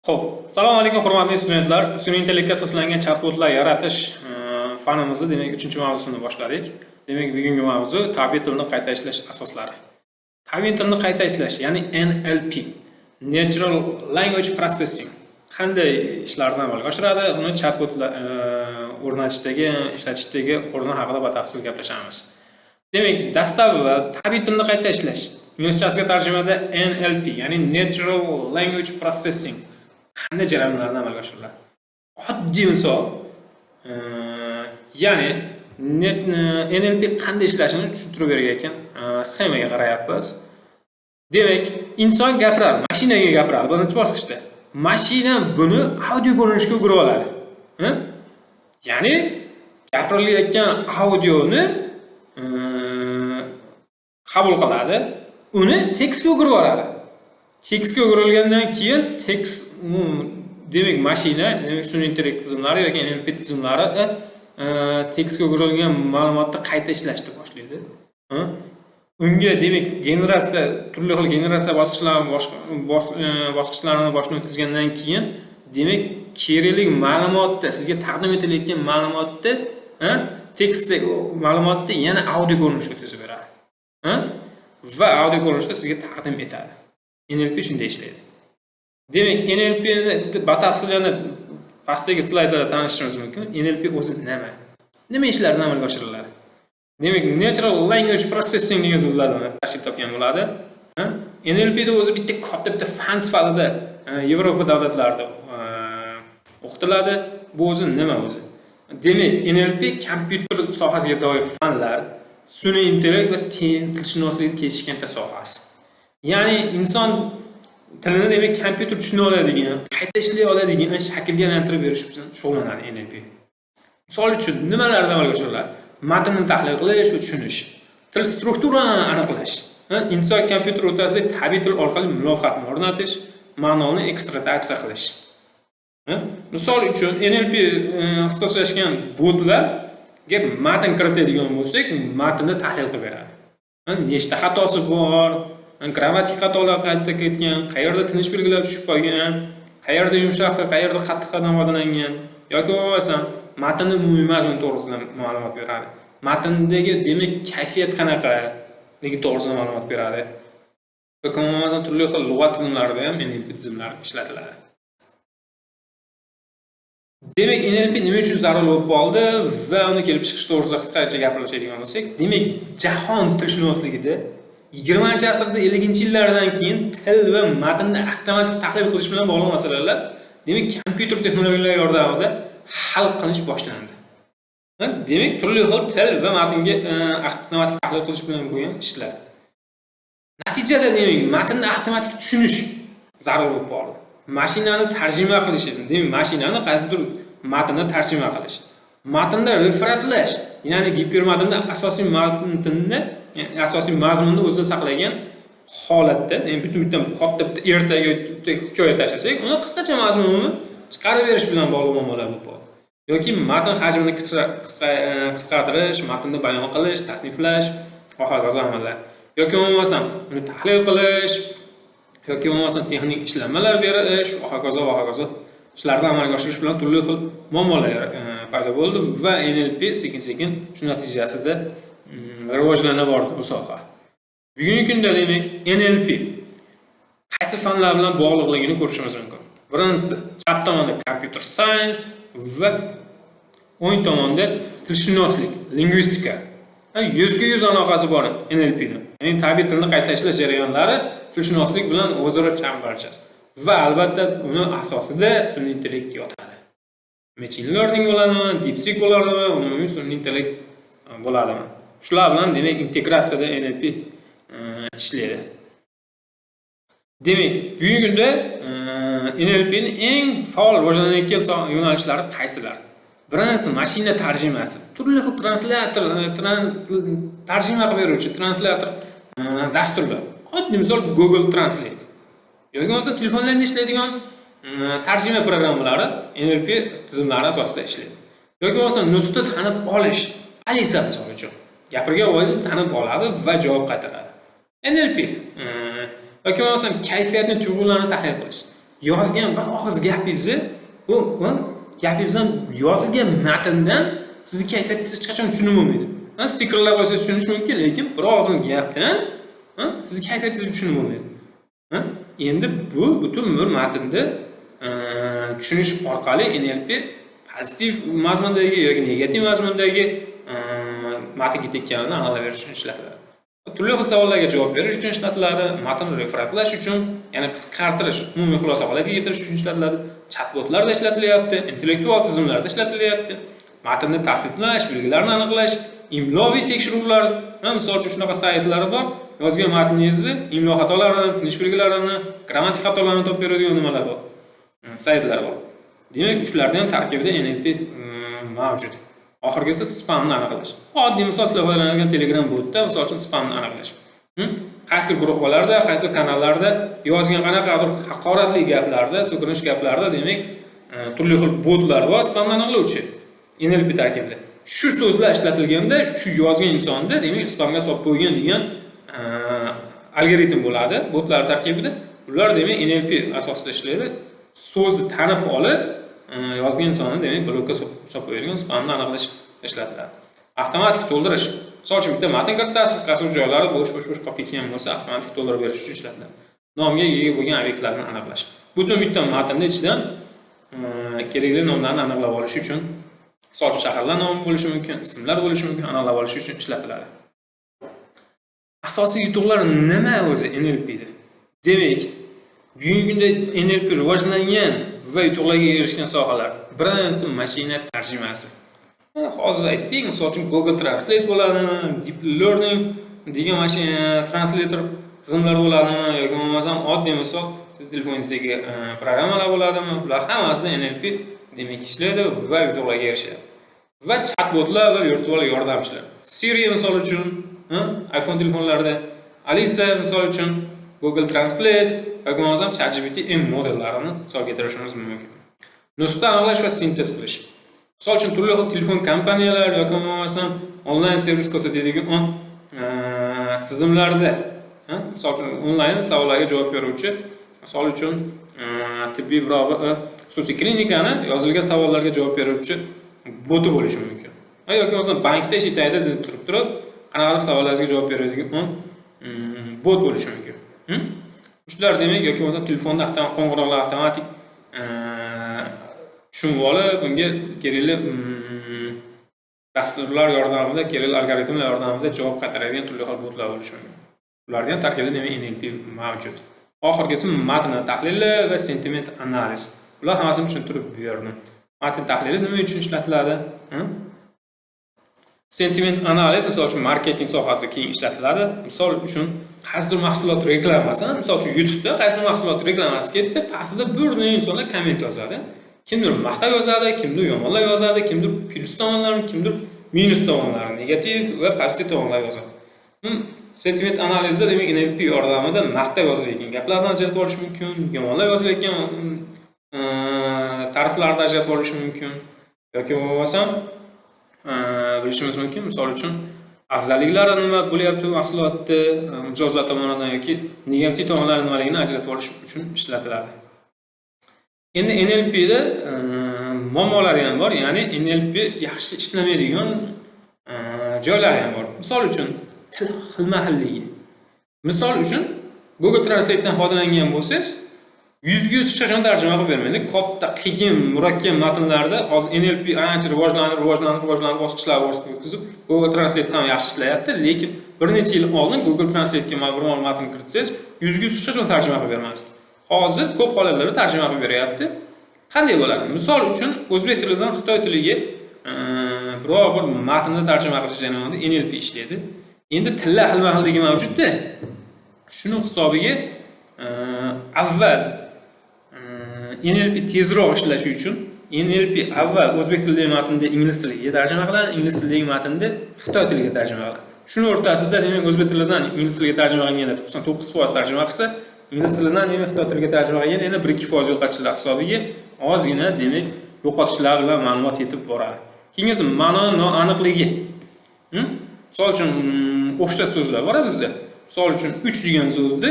Xo'p, assalomu alaykum hurmatli studentlar. Sun'iy intellektga asoslangan chatbotlar yaratish fanimizni demak 3-mavzusini boshladik. Demak, bugungi mavzu tabiiy tilni qayta ishlash asoslari. Tabiiy tilni qayta ishlash, ya'ni NLP, Natural Language Processing qanday ishlarni amalga oshiradi? Uni chatbotlar o'rnatishdagi, ishlatishdagi o'rni haqida batafsil gaplashamiz. Demak, dastavval tabiiy tilni qayta ishlash, inglizchasiga tarjimada NLP, ya'ni Natural Language Processing qanday jarayonlarni amalga oshiriladi? Oddiy misol, ya'ni NLP qanday ishlashini tushuntirib bergan sxemaga qarayapmiz. Demak, inson gapiradi, mashinaga gapiradi birinchi bosqichda. Mashina buni audio ko'rinishga o'girib oladi. Ya'ni gapirilayotgan audioni qabul qiladi, uni tekstga o'girib oladi. Tekstga o'girilgandan keyin tekst demak mashina, demak sun'iy intellekt tizimlari yoki NLP tizimlari tekstga o'girilgan ma'lumotni qayta ishlashni boshlaydi. Unga demak generatsiya, turli xil generatsiya bosqichlarini boshdan o'tkazgandan keyin demak kerakli ma'lumotni, sizga taqdim etilayotgan ma'lumotni tekstdagi ma'lumotni yana audio ko'rinishga o'tkazib beradi. Va audio ko'rinishda sizga taqdim etadi. NLP shunday ishlaydi. Demak, NLP ni batafsil yana pastdagi slaydlarda tanishishimiz mumkin. NLP o'zi nima? Nima ishlarni amalga oshiriladi? Demak, Natural Language Processing degan so'zlarni tashkil topgan bo'ladi. NLP da o'zi bitta fan sifatida Yevropa davlatlarida o'qitiladi. Bu o'zi nima o'zi? Demak, NLP kompyuter sohasiga doir fanlar, sun'iy intellekt va tilshunoslikni kesishgan sohasi. Ya'ni inson tilini demak kompyuter tushuna oladigan, qayta ishlay oladigan shaklga aylantirib berish uchun shug'ullanadi NLP. Misol uchun nimalardan amalga oshiriladi? Matnni tahlil qilish va tushunish, til strukturalarni aniqlash, inson kompyuter o'rtasida tabiiy til orqali muloqotni o'rnatish, ma'noni ekstratatsiya qilish. Misol uchun NLP ixtisoslashgan botlarga matn kiritadigan bo'lsak, matnni tahlil qilib beradi. Nechta xatosi bor, grammatik xatolar qayta ketgan, qayerda tinish belgilari tushib qolgan, qayerda yumshoq, qayerda qattiqdan foydalangan yoki bo'lmasam matnning umumiy mazmuni to'g'risida ma'lumot beradi. Matndagi demak kayfiyat qanaqaligi to'g'risida ma'lumot beradi. Yoki bo'lmasam turli xil lug'at tizimlarida ham NLP tizimlari ishlatiladi. Demak, NLP nima uchun zarur bo'lib qoldi va uni kelib chiqish to'g'risida qisqacha gapirishadigan bo'lsak, demak, jahon tilshunosligida 20-asrda 50-yillardan keyin til va matnni avtomatik tahlil qilish bilan bog'liq masalalar demak kompyuter texnologiyalari yordamida hal qilish boshlandi. Demak, turli xil til va matnga avtomatik tahlil qilish bilan bo'lgan ishlar. Natijada demak, matnni avtomatik tushunish zarur bo'lib qoldi. Mashinani tarjima qilish, demak, mashinani qaysidir matnni tarjima qilish. Matnda referatlash, ya'ni gipermatnda asosiy mazmunni o'zida saqlagan holatda, ya'ni butun katta bitta erta yoki hikoya tashlasak, uni qisqacha mazmunini chiqarib berish bilan bog'liq muammolar bo'lib qoldi. Yoki matn hajmini qisqartirish, matnni bayon qilish, tasniflash va hokazo amallar. Yoki bo'lmasam uni tahlil qilish, yoki bo'lmasam texnik ishlanmalar berish va hokazo ishlarni amalga oshirish bilan turli xil muammolar paydo bo'ldi va NLP sekin-sekin shu natijasida rivojlana bordi bu soha. Bugungi kunda demak NLP qaysi fanlar bilan bog'liqligini ko'rishimiz mumkin. Birinchisi chap tomonda computer science va o'ng tomonda tilshunoslik, lingvistika. 100% aloqasi bor NLPning. Ya'ni tabiiy tilni qayta ishlash jarayonlari tilshunoslik bilan o'zaro chambarchas. Va albatta uni asosida sun'iy intellekt yotadi. Machine learning bo'ladimi, DeepSeek bo'ladimi, umumiy sun'iy intellekt bo'ladimi? Shular bilan demak integratsiyada NLP ishlaydi. Demak, bugungi kunda NLP ning eng faol rivojlanayotgan yo'nalishlari qaysilar? Birinchisi mashina tarjimasi. Turli xil tarjima qilib beruvchi translator dasturlar. Oddiy misol Google Translate. Yoki bo'lmasa telefonlarda ishlaydigan tarjima programmalari NLP tizimlari asosida ishlaydi. Yoki bo'lmasa nutqni tanib olish, Alisa misol uchun gapirgan ovozni tanib oladi va javob qaytaradi. NLP yoki bo'lmasam kayfiyatni, tuyg'ularni tahlil qilish. yozgan bir og'iz gapingizni, bu gapingizdan yozilgan matndan sizni kayfiyatingiz hech qachon tushunib bo'lmaydi. Stikerlar qo'ysangiz tushunish mumkin, lekin bir og'iz gapdan sizni kayfiyatingizni tushunib bo'lmaydi. Endi bu butun bir matnni tushunish orqali NLP pozitiv mazmundagi yoki negativ mazmundagi matn ketayotganini aniqlab uchun ishlatiladi. Turli xil savollarga javob berish uchun ishlatiladi, matnni referatlash uchun, ya'ni qisqartirish, umumiy xulosa holatiga keltirish uchun ishlatiladi. Chatbotlarda ishlatilyapti, intellektual tizimlarda ishlatilyapti. Matnni tasdiqlash, belgilarni aniqlash, imloviy tekshiruvlar, misol uchun shunaqa saytlar bor. Yozgan matningizni imlo xatolarini, tinish belgilarini, grammatik xatolarini topib beradigan nimalar bor. Saytlar bor. Demak, shularning ham tarkibida NLP mavjud. Oxirgisi spamni aniqlash. Oddiy misol sizlar foydalanadigan Telegram botda misol uchun spamni aniqlash. Qaysi bir guruhlarda, qaysi bir kanallarda yozgan qanaqadir haqoratli gaplarda, so'kinish gaplarda, demak, turli xil botlar bor, spamni aniqlovchi. NLP tarkibida. Shu so'zlar ishlatilganda, shu yozgan insonda, demak, spamga solib qo'ygan degan algoritm bo'ladi botlar tarkibida. Ular demak NLP asosida ishlaydi. So'zni tanib olib, yozgan insonni demak blokka solib qo'yadigan spamni aniqlash ishlatiladi. Avtomatik to'ldirish. Misol uchun bitta matn kiritasiz, qaysi joylari bo'sh qolib ketgan bo'lsa, avtomatik to'ldirib berish uchun ishlatiladi. Nomga ega bo'lgan obyektlarni aniqlash. Butun bitta matnning ichidan kerakli nomlarni aniqlab olish uchun, misol uchun shaharlar nomi bo'lishi mumkin, ismlar bo'lishi mumkin, aniqlab olish uchun ishlatiladi. Asosiy yutuqlar nima o'zi NLP'da? Demak, bugungi kunda NLP rivojlangan va yutuqlarga erishgan sohalar. Birinchisi mashina tarjimasi. Hozir aytdik, misol uchun Google Translate bo'ladi, Deep Learning degan mashina translator tizimlar bo'ladimi yoki bo'lmasam oddiy misol siz telefoningizdagi programmalar bo'ladimi? Ular hammasida NLP demak ishlaydi va yutuqlarga erishadi. Va chatbotlar va virtual yordamchilar. Siri misol uchun iPhone telefonlarida, Alisa misol uchun Google Translate yoki bo'lmasam ChatGPT modellarini misol keltirishimiz mumkin. Nutqni aniqlash va sintez qilish. Misol uchun turli xil telefon kompaniyalar yoki bo'lmasam onlayn servis ko'rsatadigan tizimlarda, misol uchun onlayn savollarga javob beruvchi, misol uchun tibbiy biror xususiy klinikani yozilgan savollarga javob beruvchi boti bo'lishi mumkin. Yoki bo'lmasam bankda ishlaydi deb turib qanaqadir savollaringizga javob beradigan bot bo'lishi mumkin. Shular demak yoki bo'lmasam telefonda qo'ng'iroqlar avtomatik tushunib olib, bunga kerakli dasturlar yordamida, kerakli algoritmlar yordamida javob qaytaradigan turli xil botlar bo'lishi mumkin. Ularning tarkibida demak NLP mavjud. Oxirgisi matn tahlili va sentiment analiz. Ular hammasini tushuntirib berdim. Matn tahlili nima uchun ishlatiladi? Sentiment analiz misol uchun marketing sohasida keng ishlatiladi. Misol uchun qaysidir mahsulot reklamasi, misol uchun YouTube'da qaysidir mahsulot reklamasi ketdi, pastida bir necha insonlar komment yozadi. Kimdir maqtov yozadi, kimdir yomonlar yozadi, kimdir plus tomonlarni, kimdir minus tomonlarni, negativ va pozitiv tomonlar yozadi. Sentiment analizida demak NLP yordamida maqtov yozilayotgan gaplardan ajratib olish mumkin, yomonlar yozilayotgan ta'riflardan ajratib olish mumkin yoki bo'lmasam bilishimiz mumkin. Misol uchun afzalliklari nima bo'lyapti mahsulotda, mijozlar tomonidan yoki negativ tomonlari nimaligini ajratib olish uchun ishlatiladi. Endi NLP da muammolari ham bor, ya'ni NLP yaxshi ishlamaydigan joylari ham bor. Misol uchun til xilma-xilligi. Misol uchun Google Translate dan foydalangan bo'lsangiz, 100 hech qachon tarjima qilib bermaydi. Katta, qiyin, murakkab matnlarda hozir NLP ancha rivojlanib bosqichlar o'tkazib, Google Translate ham yaxshi ishlayapti, lekin bir necha yil oldin Google Translate ga biror matn kiritsangiz, 100 hech qachon tarjima qilib bermasdi. Hozir ko'p holatlarda tarjima qilib beryapti. Qanday bo'ladi? Misol uchun o'zbek tilidan xitoy tiliga biror bir matnni tarjima qilish jarayonida NLP ishlaydi. Endi tillar xilma-xilligi mavjud-da. Shuni hisobiga avval NLP tezroq ishlashi uchun NLP avval o'zbek tilidagi matnni ingliz tiliga tarjima qiladi, ingliz tilidagi matnni xitoy tiliga tarjima qiladi. Shuni o'rtasida demak o'zbek tilidan ingliz tiliga tarjima qilganda 99% tarjima qilsa, ingliz tilidan demak xitoy tiliga tarjima qilganda yana 1-2% yo'qotishlar hisobiga ozgina demak yo'qotishlar bilan ma'lumot yetib boradi. Keyingisi ma'no noaniqligi. Misol uchun o'xshash so'zlar bor bizda. Misol uchun 3 degan so'zni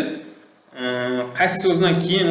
qaysi so'zdan keyin